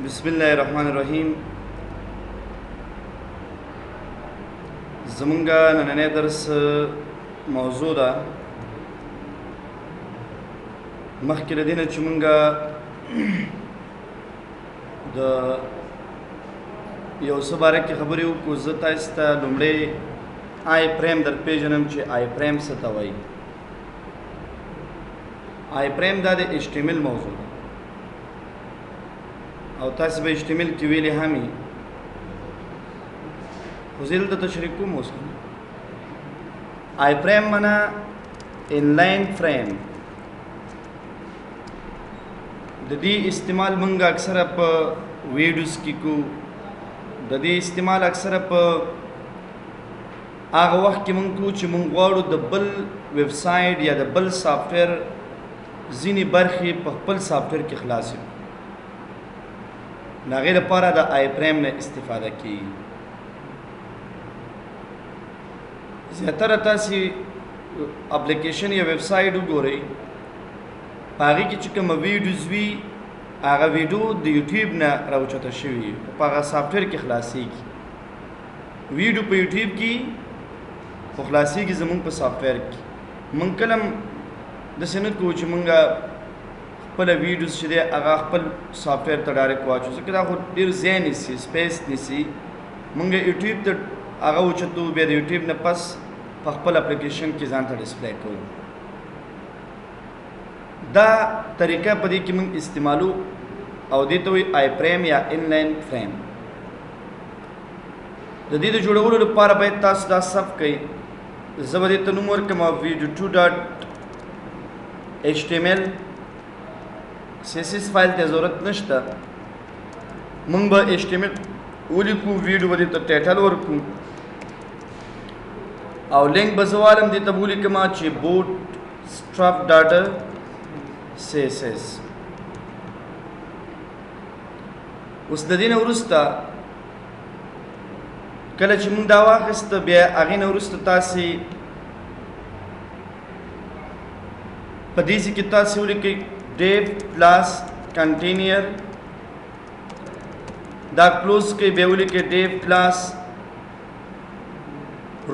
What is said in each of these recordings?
بسم الله الرحمن الرحیم. زمونږه نننی درس موضوع ده مخکې له دې نه چې مونږه د یو څه باره کې خبرې وکړو. زه تاسو ته لومړی آی پریم در پیژنم چې آی پریم څه ته وایي. آی پریم دا د HTML موضوع ده او تاسو به HTML کې ویلې هم وي، خو زه دلته تشریح کوم اوس. آی پریم معنا انلاین فریم. د دې استعمال موږ اکثره په ویډیوز کې کوو. د دې استعمال اکثره په هغه وخت کې موږ کوو چې موږ غواړو د بل ویب سایټ یا د بل سافټویر ځینې برخې په خپل سافټویر کې خلاص کړو. د هغې لپاره د آی پریم نه استفاده کیږي. زیاتره تاسې اپلیکیشن یا ویب سایټ وګورئ، په هغې کې چې کومه ویډیوز وي هغه ویډیو د یوټیوب نه راوچته شوي وي، په هغه سافټویر کې خلاصېږي. ویډیو په یوټیوب کې خو خلاصېږي زموږ په سافټویر کې. موږ کله هم داسې نه کوو چې موږ خپله ویډیوز چې دی هغه خپل سافټویر ته ډایرکټ واچو، ځکه دا خو ډېر ځای نیسي، سپیس نیسي. موږ یوټیوب ته هغه اوچتو، بیا د یوټیوب نه پس په خپل اپلیکیشن کې ځان ته ډسپلی کوو. دا طریقه په دې کې موږ استعمالو او دې ته وایي آی پریم یا انلاین فریم. د دې د جوړولو لپاره باید تاسو دا صف کړئ. زه به دې ته نوم ورکړم video2.html. CSS فایل ته ضرورت نشته. موږ به HTML ولیکو، ویډیو به دې ته ټایټل ورکړو او لینک به زه والم دې ته به ولیکم چې bootstrap.css. اوس د دې نه وروسته کله چې موږ دا واخیسته، بیا هغې نه وروسته تاسې په دې کې تاسې ولیکئ div plus container. دا کلوز کې بیا ولیکئ div plus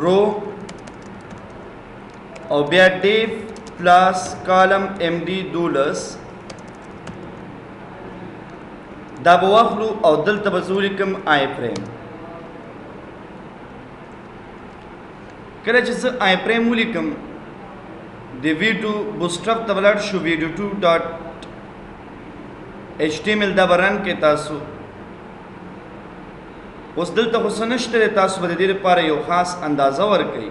row او بیا div plus column md12. دا به واخلو او دلته به زه ولیکم آی پریم. کله چې زه آی پریم ولیکم د ویډیو بوتسټرپ ته ولاړ شو، video2.html دا به رن کې تاسو. اوس دلته خو څه نشته دی، تاسو به د دې لپاره یو خاص اندازه ورکوئ.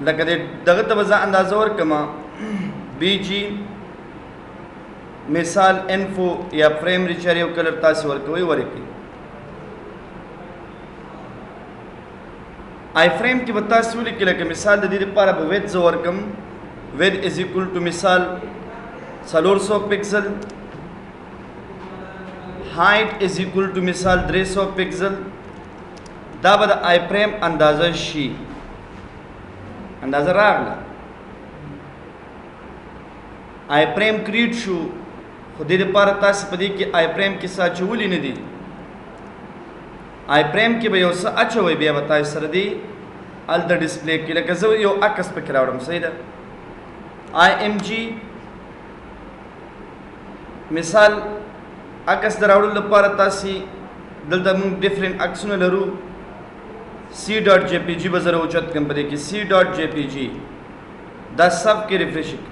لکه دغه ته به زه اندازه ورکړم BG مثال انفو یا فریم ریچر یو کلر تاسو ورکوئ. آی فریم کې به تاسو ولیکئ، لکه مثال د دې لپاره به ویډ زه ورکړم. ویډ از ایکول ټو مثال 400 پکسل، هایټ از ایکول ټو مثال 300 پکسل. دا به د آی پریم اندازه شي. اندازه راغله، آی پریم کریټ شو. خو دې لپاره تاسو په دې کې آی پریم کې څه اچولي نه دي. آی پریم کې به یو څه اچوئ، بیا به تاسو سره دی هلته ډسپلی کړي. لکه زه یو عکس پکې راوړم، صحیح ده. IMG مثال عکس د راوړلو لپاره تاسې دلته موږ ډفرنٹ عکسونه لرو. C.jpg به زه راوچت کړم په دې کې C.jpg. دا سب کې ریفریش کړئ.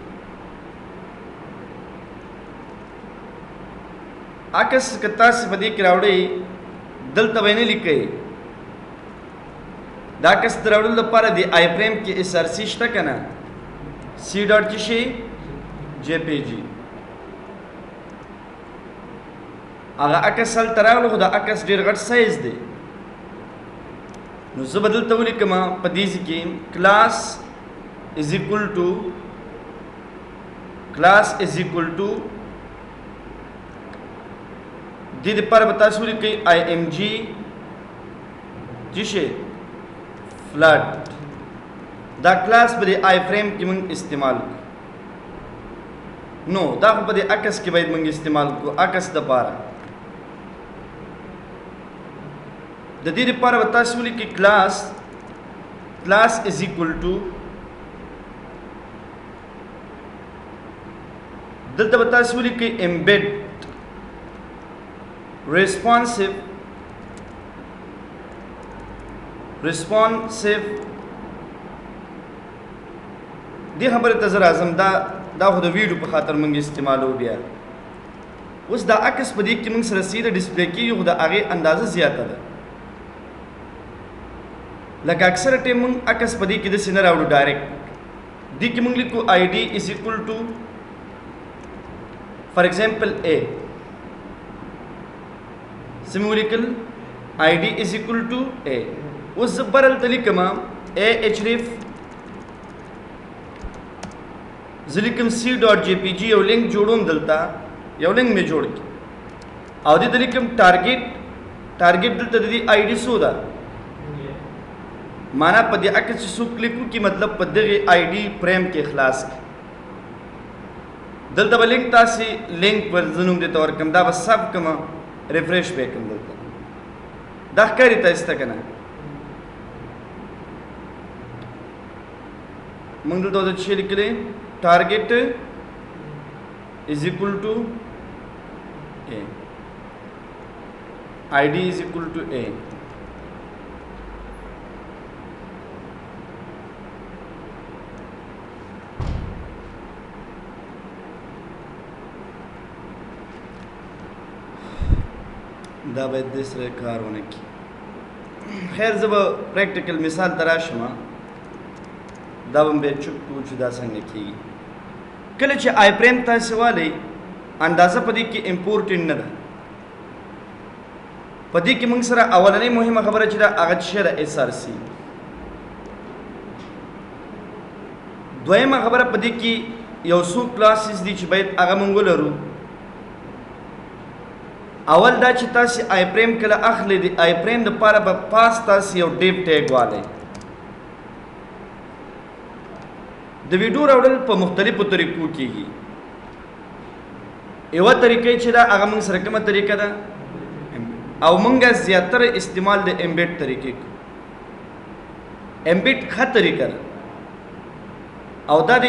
عکس که تاسې په دې کې راوړئ دلته به یې نه لیکئ. دا عکس د راوړلو لپاره د آی پریم کې SRC شته که نه، C.jpg. هغه عکس هلته راغلو، خو دا عکس ډېر غټ سایز دی. نو زه به دلته ولیکم په دې کې class is equal to دې دپاره به تاسو ولیکئ IMG فلټ. دا کلاس به د آی فریم کې موږ استعمال کړو. نو دا خو په دې عکس کې باید موږ استعمال کړو، عکس دپاره. د دې لپاره به تاسو ولیکئ class is equal to دلته به تاسو ولیکئ embed responsive دې خبره ته زه راځم دا خو د ویډیو په خاطر موږ استعمالو بیا اوس دا عکس په دې کې موږ سره سیده ډسپلی کېږي خو د هغې اندازه زیاته ده لکه اکثره ټایم موږ عکس په دې کې داسې نه راوړو ډایرکټ دې کې موږ لیکو ID is equal to for example A سمولیکل ID is equal to A اوس زه برلته لیکم A href زه لیکم c.jpg یو لینک جوړوم دلته یو لینک مې جوړ کړي او دې ته لیکم ټارګېټ دلته د دې ID څو ده معنا په دې عکس چې څوک کلیک وکړي مطلب په دغې ID فریم کې خلاص کړي دلته به لینک تاسې لینک پر زه نوم دې ته ورکړم دا به سب کړم ریفریش به یې کړم دلته دا ښکاري تاسې ته که نه موږ دلته ورته څه لیکلی target is equal to A ID is equal to A دا باید دې سره کار ونه کړي خیر زه به پریکټیکل مثال ته راشم دا به بیا چوپ کړو چې دا څنګه کېږي کله چې آی پریم تاسې والی اندازه په دې کې امپورټنټ نه ده په دې کې موږ سره اولنۍ مهمه خبره چې ده هغه څه ده SRC دویمه خبره په دې کې یو څو کلاسز دي چې باید هغه موږ ولرو اول دا چې تاسې آی پریم کله اخلئ د آی پریم دپاره به پاس تاسې یو ډیپ ټیګ والی د ویډیو راوړل په مختلفو طریقو کېږي یوه طریقه چې ده هغه موږ سره کومه طریقه ده او موږ زیاتره استعمال د امبیډ طریقې کوو امبیډ ښه طریقه ده او دا د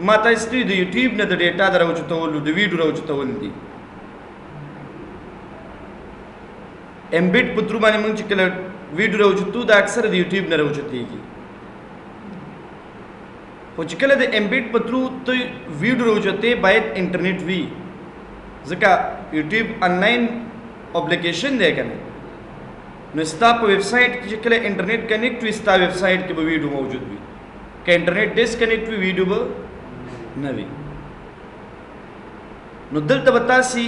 ما تاسو ته د یوټیوب نه د ډیټا د راوچتولو د ویډیو راوچتول دي امبیډ په ترو باندې موږ چې کله ویډیو راوچتو دا اکثره د یوټیوب نه راوچتېږي خو چې کله د امبیډ په ترو ته ویډیو راوچتې باید انټرنیټ وي ځکه یوټیوب آنلاین اپلیکیشن دی که نه نو ستا په ویب سایټ کې چې کله انټرنیټ کنیکټ وي ستا ویب سایټ کې به ویډیو موجود وي که انټرنیټ ډسکنیکټ وي ویډیو به نه وي نو دلته به تاسې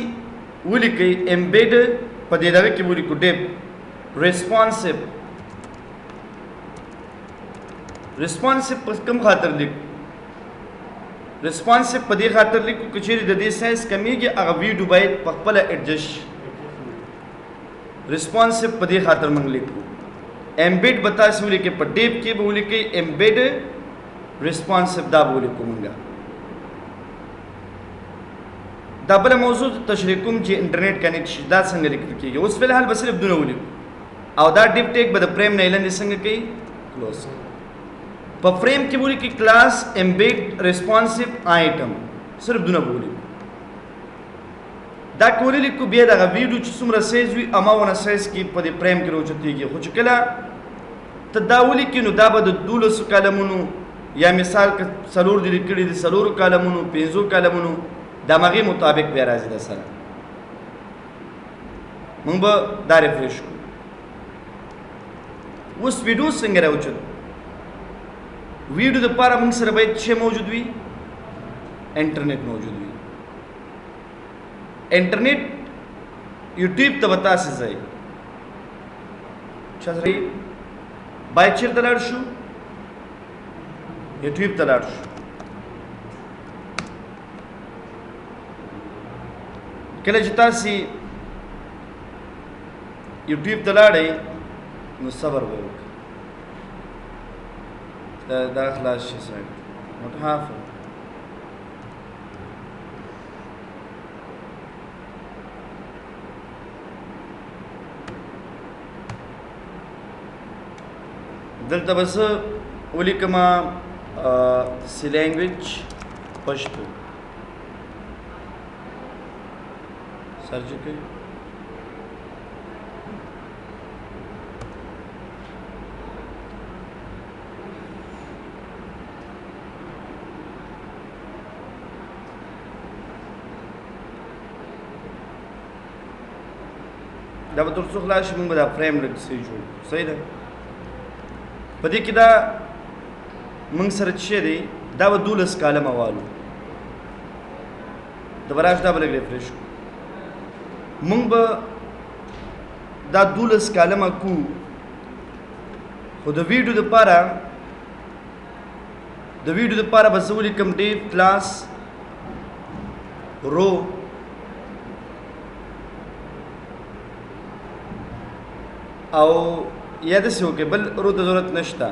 ولیکئ امبیډ په دې دغه کې ولیکو ډیپ ریسپانسیو په کوم خاطر لیکو ریسپانسیو په دې خاطر لیکو که چیرې د دې سایز کمیږي هغه ویډیو باید په خپله ایډجسټ ریسپانسیو په دې خاطر موږ لیکو امبیډ به تاسې ولیکئ په ډیپ کې به ولیکئ امبیډ ریسپانسیو دا به ولیکو موږ دا بله موضوع تشریح کوم چې انټرنیټ کنیکټ شي دا څنګه لیکل کېږي اوس فلحال به صرف دونه ولیکو او دا ډیپ ټیک به د فریم نه لاندې څنګه کوي کلوز په فریم کې ولیکئ کلاس امبیډ ریسپانسیو آیټم صرف دونه به ولیکو دا کولی لیکو بیا دغه ویډیو چې څومره سایز وي هماونه سایز کې په دې فریم کې راوچتېږي خو چې کله ته دا ولیکې نو دا به د 12 کالمونو یا مثال که 4 دي لیکلي دي 4 کالمونو 5 کالمونو د هغې مطابق بیا راځي در سره موږ به دا ریفریش کړو اوس ویډیو څنګه راوچتو ویډیو دپاره موږ سره باید څه موجود وي انټرنیټ موجود وي انټرنیټ یوټیوب ته به تاسې ځئ چا سره باید چېرته لاړ شو یوټیوب ته لاړ شو کله چې تاسې یوټیوب ته لاړئ نو صبر به وکړئ دا خلاص شي سایډ متحافظ دلته بس ولیکما سی لینګویج پښتو سرچ کوي دا به تر څو خلاص شي موږ به دا فریم لږ صحیح جوړ کړو صحیح ده په دې کې دا موږ سره چې دی دا به 12 کالمه والو د براش دا به لږ ریفریش کړو موږ به دا 12 کالمه کو خو د ویډیو دپاره به زه ولیکم ډیو کلاس رو او یا داسې وکړئ بل رو ته ضرورت نشته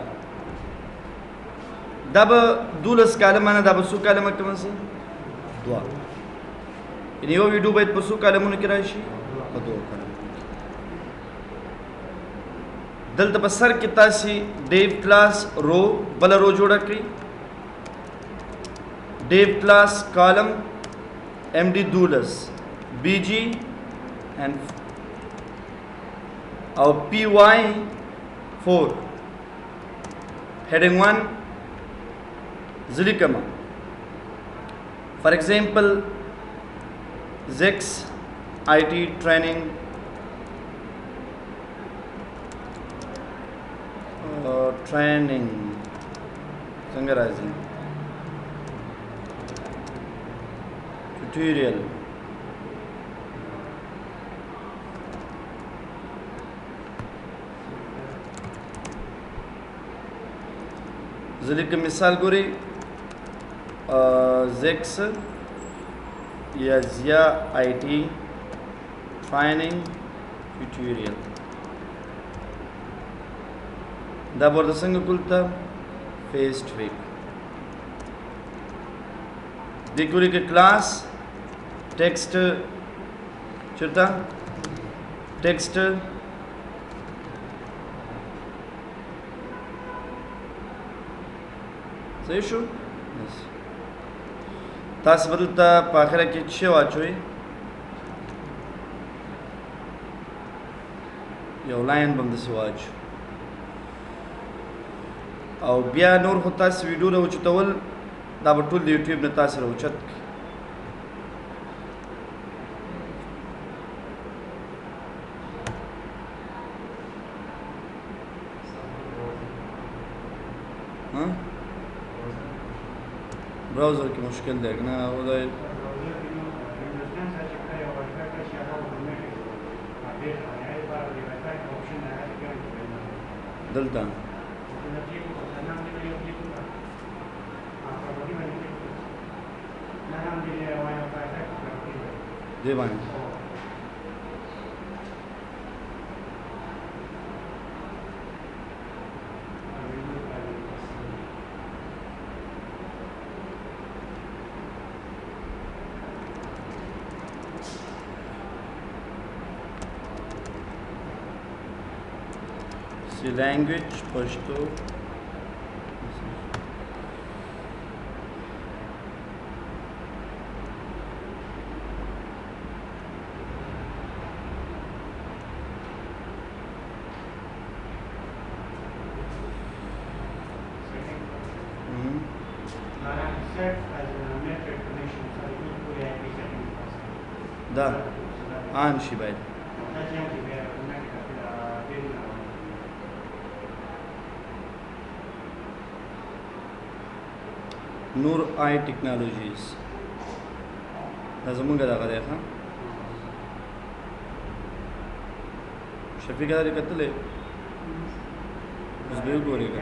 دا به 12 کالمه نه دا به څو کالمه کوم څه 2 یعنې یو ویډیو باید په څو کالمونو کې راشي په 2 کالمونو کې دلته په سر کې تاسې ډیو کلاس رو بله رو جوړه کړئ ډیو کلاس کالم MD 12 BG and او PY 4 heading 1 zilikama for example ZICS IT training training څنګه راځي tutorial ذلك مثال ګوري ZICS یا زیا IT training tutorial دا ورته څنګه کولته فیس ټریک د ګوري کې کلاس ټیکسټ چرته ټیکسټ صحیح شو تاسو به دلته په اخره کې څه واچوئ یو لاین به همداسې واچو او بیا نور خو تاسو ویډیو راوچتول دا به ټول د یوټیوب نه تاسو راوچت کړي براوزر کې مشکل دی نه او دا دلته دی باندې language Pashto da an shi baid Noor IT Technologies دا زمونږ دغه دی ښه شفیق دا کتلې اوس به وګورئ که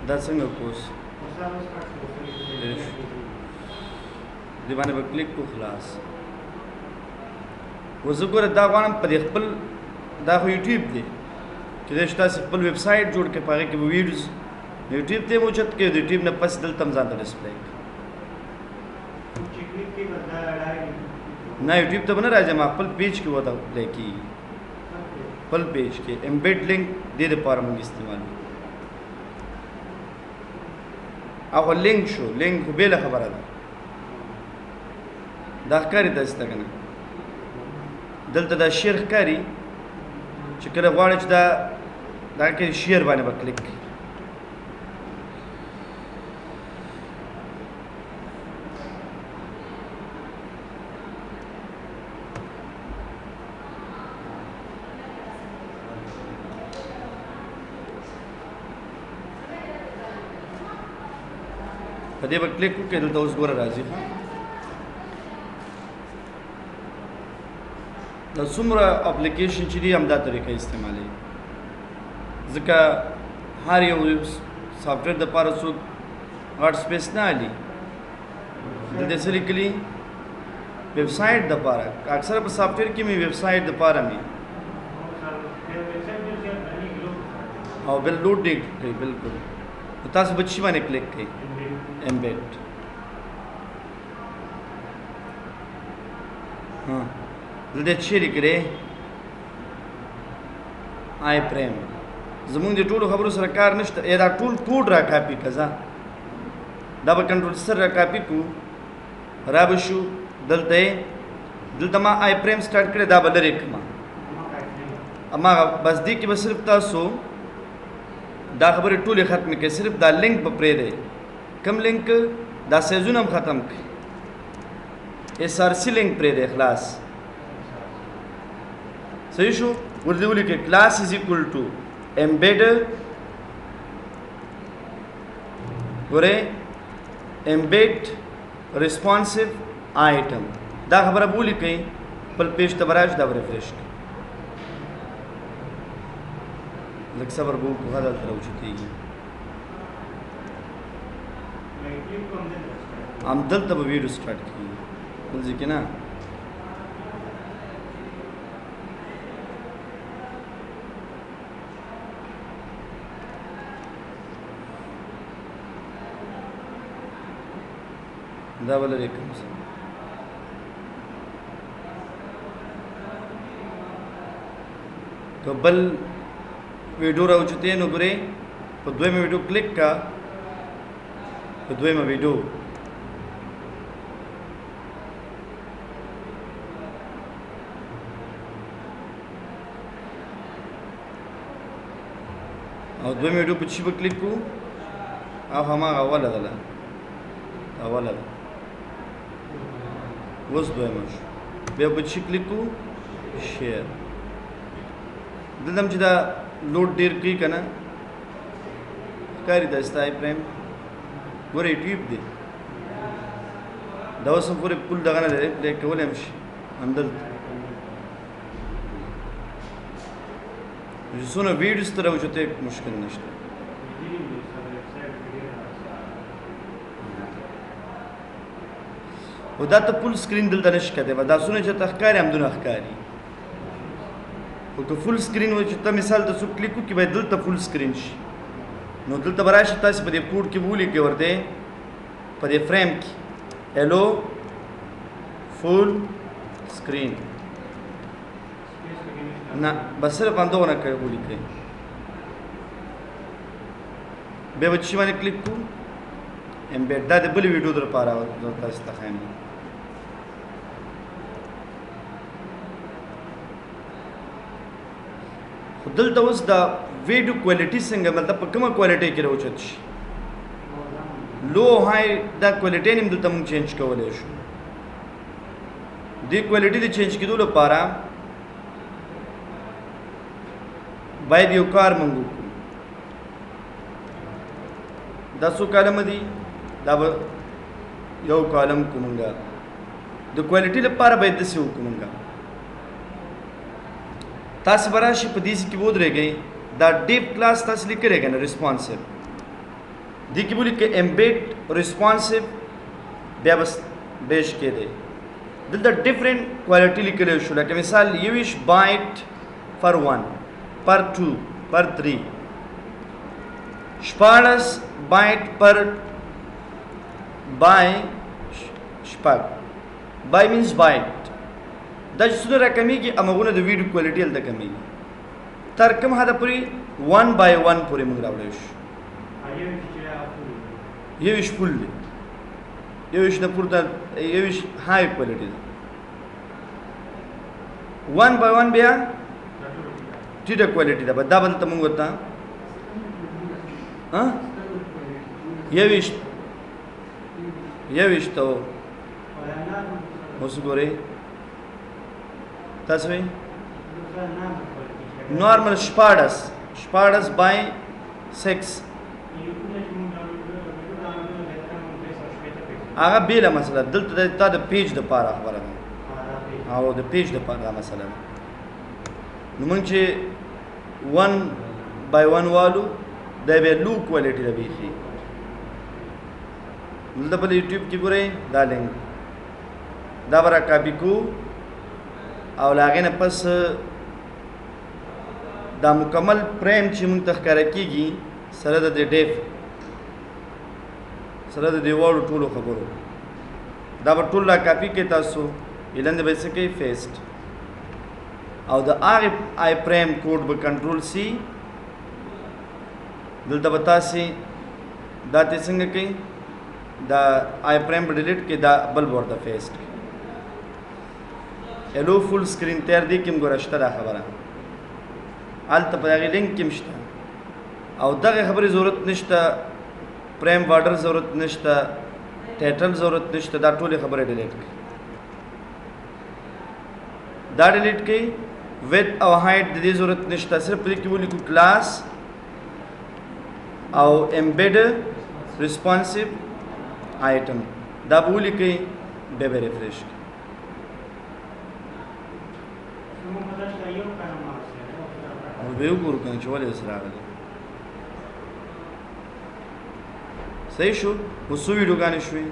دا څنګه کوس دې باندې به کلیک کو خلاص وزه ګوره دا غواړم په دې خپل دا خو یوټیوب دی چې دې تاسو خپل ویب سایټ جوړ کړئ په هغې کې به ویډیوز یوټیوب ته موچت کې د یوټیوب نه پس دلته هم ځان ته ډسپلی کړئ نه یوټیوب ته به نه راځي، ما خپل پیج کې وته پلی کېږي، خپل پیج کې امبیډ لینک دې دپاره موږ استعمالوو. هغه لینک شو، لینک خو بېله خبره ده، دا ښکاري تاسې ته که نه؟ دلته دا شیر ښکاري چې کله غواړئ چې دا کې شیر باندې به کلیک کړئ. په دې به کلیک وکړئ، دلته اوس ګوره راځي. دا څومره اپلیکیشن چې دي همدا طریقه استعمالوي، ځکه هر یو سافټویر دپاره څوک غټ سپیس نه اخلي. دلته څه لیکلي؟ ویب سایټ دپاره، اکثره په سافټویر کې مې ویب سایټ دپاره مې او بل لوډ دی کوي. بالکل تاسو به چی باندې کلیک کړئ؟ امبیډ. دلته چې لیکلې آی پریم، زمونږ د ټولو خبرو سره کار نشته. دا ټول کوډ را کاپي کړه، دا به کنټرول سره را کاپي کو، را به شو دلته ما آی پریم سٹارټ کړی، دا به لرې کړم. اما بس دې کې به صرف تاسو دا خبرې ټولې ختمې کړئ، صرف دا لینک به پرېږدئ. کوم لینک؟ دا سیزونه هم ختم کړئ، SRC لینک پرېږدئ، خلاص. صحیح شو؟ ورته ولیکئ کلاس از اکول ټو امبیډ، ګورئ امبیډ ریسپانسیو آیټم، دا خبره به ولیکئ، خپل پیج ته به راشي، دا به ریفریش کړئ. لږ صبر به وکړو، هغه دلته راوچتېږي. همدلته به ویډیو سټارټ کېږي، بل ځای کې نه. دا به لرې کړم. که بل ویډیو راوچتې نو ګورئ په دویمه ویډیو کلیک کا، په دویمه ویډیو او دویمه ویډیو په چی به کلیک کو، او هماغه اوله ده، اوله ده، اوس دویمه شو. بیا په چی کلیک کو؟ شیر. دلته هم چې دا لوډ ډېر کوي که نه، ښکاري دا ستا پریم. ګوره یوټیوب دی، دا اوس هم پورې پول دغه نه لري، پلی کولی هم شي همدلته. څونه ویډیوز ته راوچتې مشکل نشته. او دا ته فول سکرین دلته نشي کتلی، دا څونه چې ته ښکاري همدونه ښکاري. خو که فول سکرین وای چې ته مثال ته څوک کلیک وکړي باید دلته فول سکرین شي، نو دلته به راشي، تاسې په دې کوډ کې به ولیکئ ورته، په دې فریم کې هلو فول سکرین، نه بس صرف همدغونه ولیکئ. بیا به چې باندې کلیک کړو امبیډ. دا د بلې ویډیو دپاره زه تاسې ته ښیم. خو دلته اوس د ویډیو کوالټي څنګه، مطلب په کومه کوالټۍ کې راوچت شي، لو های، دا کوالټۍ هم دلته موږ چینج کولی شو. دې کوالټي د چینج کېدو لپاره باید یو کار موږ وکړو. دا څو کالمه دي؟ دا به یو کالم کو موږ. د کوالټي لپاره باید داسې وکړو موږ. تاسو به راشئ په دې کې به ودرېږئ، دا ډیپ کلاس تاسو لیکلی که نه ریسپانسیو، دې کې به ولیکئ امبیډ ریسپانسیو، بیا به بیش کېدی. دلته ډفرنٹ کوالټي لیکلی شو، لکه مثال 21 بایټ پر 1 پر 2 پر 3، 14 بایټ پر بای شپږ. بای مینس بایټ، دا چې څونه راکمیږي همغونه د ویډیو کوالټي هلته کمیږي تر کوم حده پورې 1 by 1 پورې موږ راوړی شو یویش فل دی یویش نه پورته یویش های کوالټي ده 1 by 1 بیا ټیټه کوالټي ده دا بل ته موږ ورته یویش ته اوس ګورئ تاسو وایئ نارمل شپاړس by 6 هغه بیله مسله دلته تا د پیج دپاره خبره ده او د پیج دپاره دا مسله ده نو موږ چې 1 by 1 والو دا بیا لو کوالټي ده بیخي دلته په یوټیوب کې ګورئ دا لینک دا به را کاپي کو او له هغې نه پس دا مکمل پریم چې موږ ته ښکاره کېږي سره د دې ډیف سره د دې واړو ټولو خبرو دا به ټول را کاپي کې تاسو لاندې به یې څه کوئ فیسټ او د هغې آی پریم کوډ به کنټرول سی دلته به تاسې دا ته څنګه کوئ دا آی پریم به ډیلیټ کې دا بل به ورته فیسټ کړئ الو فل سکرین تیار دی کې م ګوره شته دا خبره هلته په هغې لینک کې م شته او دغې خبرې ضرورت نشته پریم وارډر ضرورت نشته ټایټل ضرورت نشته دا ټولې خبرې ډیلیټ کړئ دا ډیلیټ کړئ ویت او هایټ د دې ضرورت نشته صرف په دې کې ولیکو کلاس او امبیډ ریسپانسیو آیټم دا به ولیکئ بیا به ریفریش کړئ او به یې وګورو که نه چې ولې داسې راغلی صحیح شو اوس څو ویډیوګانې شوې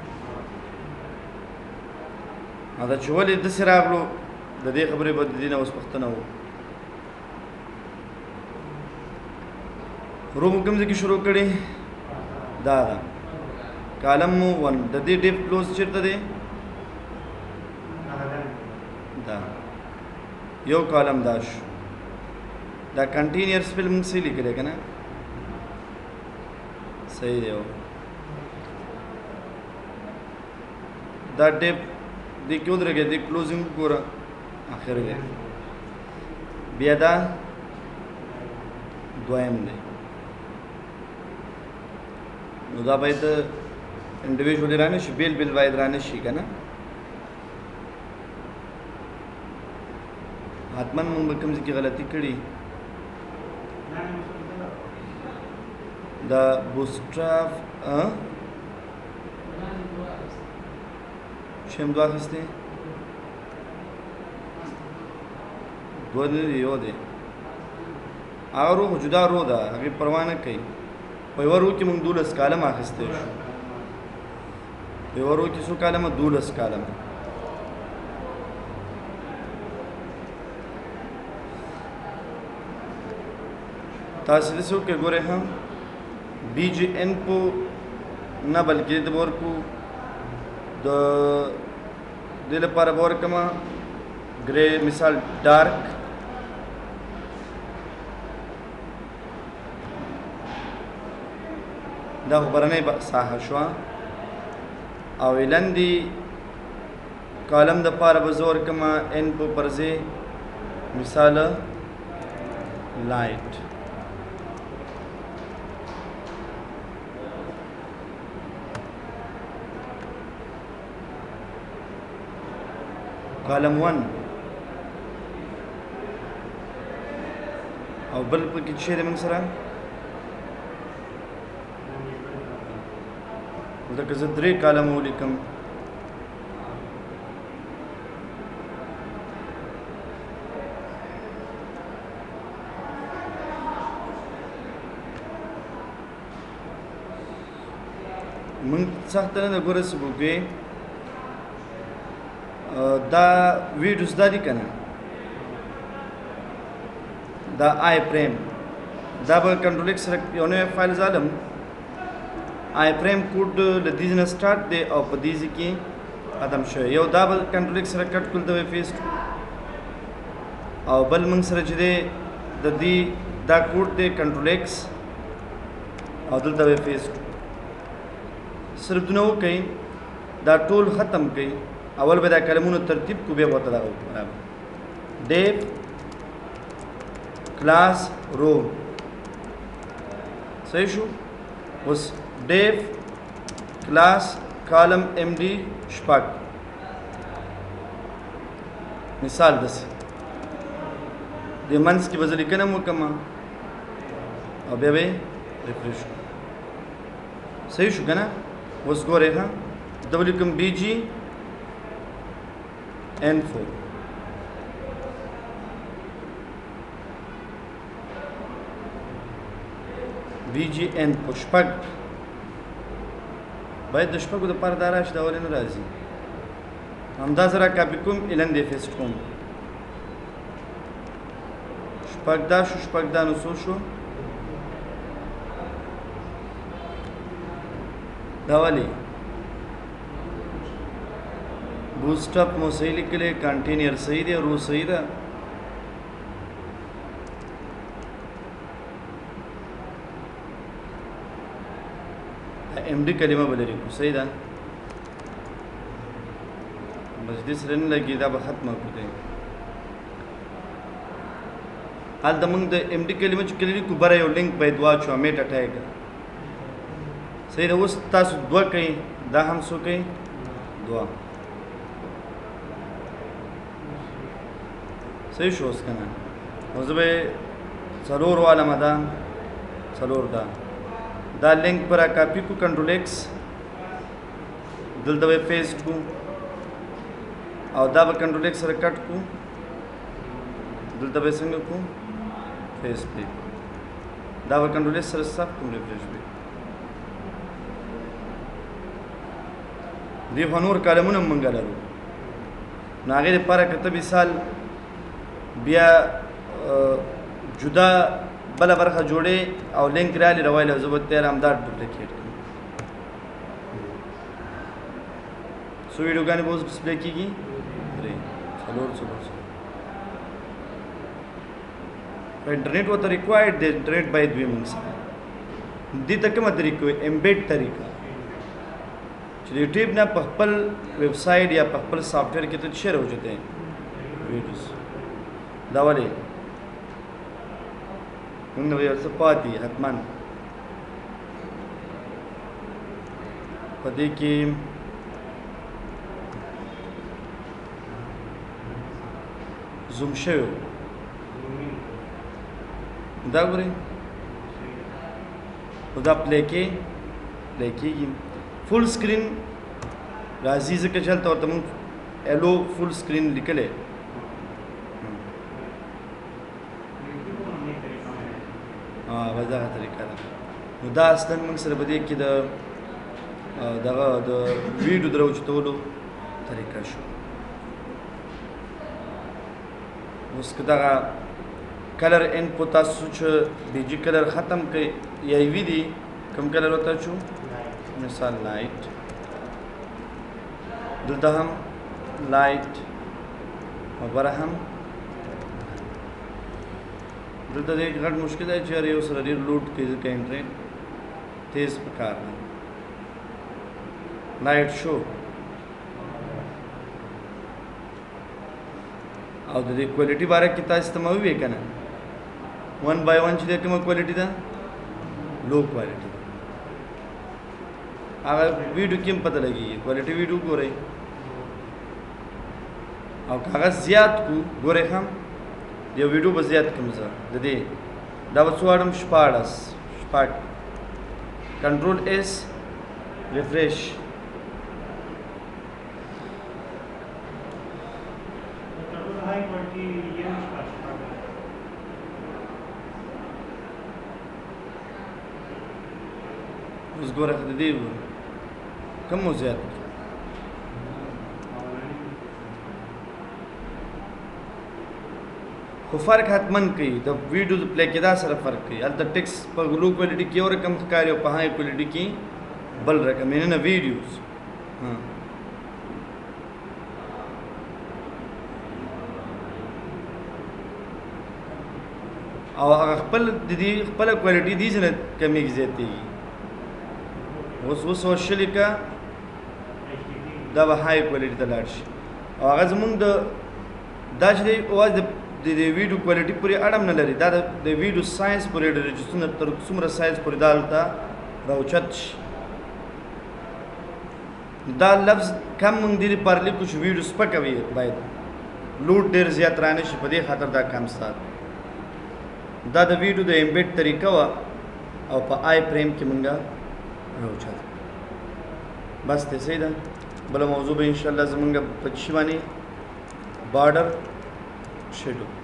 دا چې ولې داسې راغلو د دې خبرې به د دې نه اوس پوښتنه وکړو رو مو کوم ځای کې شروع کړې دا ده کالم مو 1 د دې ډیپ کلوز چېرته دی دا یو کالم دا شو دا کنټینیوس فیل موږ څه لیکلی که نه صحیح دی دا ډیپ دې کې ودرېږه دې کلوزینګ وګوره آخر دی بیا دا دویم دی نو دا باید انډیویژولي را نه شي بیل بیل باید را نه شي که نه حتما موږ به کوم ځای کې غلطي کړي دا بوتسټراپ شیم دوه اخیستی دوه نه دی یو دی هغه رو خو جدا رو ده هغې پروا نه کوي په یوه رو کې موږ 12 کالم اخیستی شو په یوه رو کې څو کالمه 12 کالمه تاسې داسې وکړئ ګورئ هم بی جی این په نه بلکې د به ورکو د دې لپاره به ورکړمه ګرې مثال ډارک دا خو برنۍ ساحه شوه او لاندې کالم دپاره به زه ورکړمه این په پرځې مثال لایټ کالم 1 او بل پکې چې د موږ سره ځکه زه 3 کالم ولیکم موږ سخت نه ده ګوره څه وکړئ دا ویډیوز دا دي که نه دا آی پریم دا به کنټرول ایکس سره یو نوی فایل ځالم آی پریم کوډ له دې نه سټارټ دی او په دې ځای کې ختم شوی یو دا به کنټرول ایکس سره کټ کړل ته به پیسټ او بل موږ سره چې دی د دې دا کوډ دی کنټرول ایکس او دلته به فیس صرف دونه وکړئ دا ټول ختم کړئ اول به دا کلمونو ترتیب کو بیا ورته دغه وکړو ډیف کلاس رو صحیح شو اوس ډیف کلاس کالم ام ډي شپږ مثال داسې د منځ کې به زه لیکنه م وکړم او بیا به یې ریفریش کړو صحیح شو که نه اوس ګورئ ښه زه به لیکم بي جي ان 4 بي جي ان په شپږ باید د شپږو دپاره دا راشي دا ولې نه راځي همدا سره کاپي کوم الن دی فیسټ کوم شپږ دا شو شپږ دا نو څو شو دا ولې بوتسټراپ مو صحیح لیکلی کنټینر صحیح دی رو صحیح ده ام ډي کلمه به لري خو صحیح ده بس دې سره نه لګي دا به ختمه کړو دی هلته موږ د ام ډي کلمه چې کلي لیکو بره یو لینک باید واچو میټ اټیک صحیح ده اوس تاسو دوه کوئ دا هم څو کوئ دوه صحیح شو اوس که نه نو زه به یې څلور والمه دا څلور دا لینک پر کاپی کو کنټرول ایکس دلته به پیسټ کو او دا به کنټرول ایکس سره کټ کو دلته به څنګه کو پیسټ دی دا به کنټرول ایکس سره صاف کوم ریفریش دی دی خو نور کالمونه مونږ لرو نو هغې دپاره که ته مثال بیا جدا بله برخه جوړې او لینک رالی روایله زه به تیار همدا ډوپلیکیټ کړم څو ویډیوګانې به اوس ډسپلی کېږي درې څلور په انټرنیټ ورته ریکوایرډ دی انټرنیټ باید وي موږ سره دې ته کومه طریقه وي امبیډ طریقه چې د یوټیوب نه په خپل ویب سایټ یا په خپل سافټویر کې ته څه راوچته ویډیوز دا ولې موږ به یو څه پاتې حتما په دې کې زوم شوی دا ګورئ خو دا پلی کېږي فل سکرین راځي ځکه چې هلته ورته موږ ایلو فل سکرین لیکلی بس دغه طریقه ده نو دا اصلا موږ سره په دې کې دغه د ویډیو د راوچتولو طریقه شو اوس که دغه کلر انپوټ تاسو چې بیجي کلر ختم کړئ یا وي دي کوم کلر ورته شو مثال لایټ دلته هم لایټ او بره هم دلته د غټ مشکل دی چې هر یو سره ډېر لوډ کوي ځکه انټرنیټ تیز پکار دی لایټ شو او د دې کوالټي باره کې تاسو ته مې وویل که نه 1/1 چې دی کومه کوالټي ده لو کوالټي هغه ویډیو کې هم پته لګېږي کوالټي ویډیو ګورئ او که هغه زیات کو ګورئ هم یو ویډیو به زیات کړم زه د دې دا به څو اړم شپږ کنټرول ایس ریفریش اوس ګوره د دې کم مو زیات خو فرق حتما کوي د ویډیو پلی کېدا سره فرق کوي هلته ټیکس په لو کوالټي کې یو رقم ښکاري او په های کوالټي کې بل رقم یعنې نه ویډیوز او هغه خپل د دې خپل کوالټي دي چې نه کمیږي زیاتېږي اوس شلي کا دا به های کوالټي ته لاړ شي او هغه زمونږ د دا چې دی اواز د ویډیو کوالټي پورې اړم نه لري دا د ویډیو ساينس پورې ډېر چې تر څومره ساينس پورې دا هلته راوچت شي دا لفظ کم مونږ دې لپاره لیکو چې ویډیو سپکه وي باید لوډ ډېر زیات رانه شي په دې خاطر دا کم سات دا د ویډیو د امبیډ طریقه وه او په آی فریم کې مونږه راوچت بس ته صحیح ده بله موضوع به انشاءالله زمونږ په چی باندې بارډر شیډو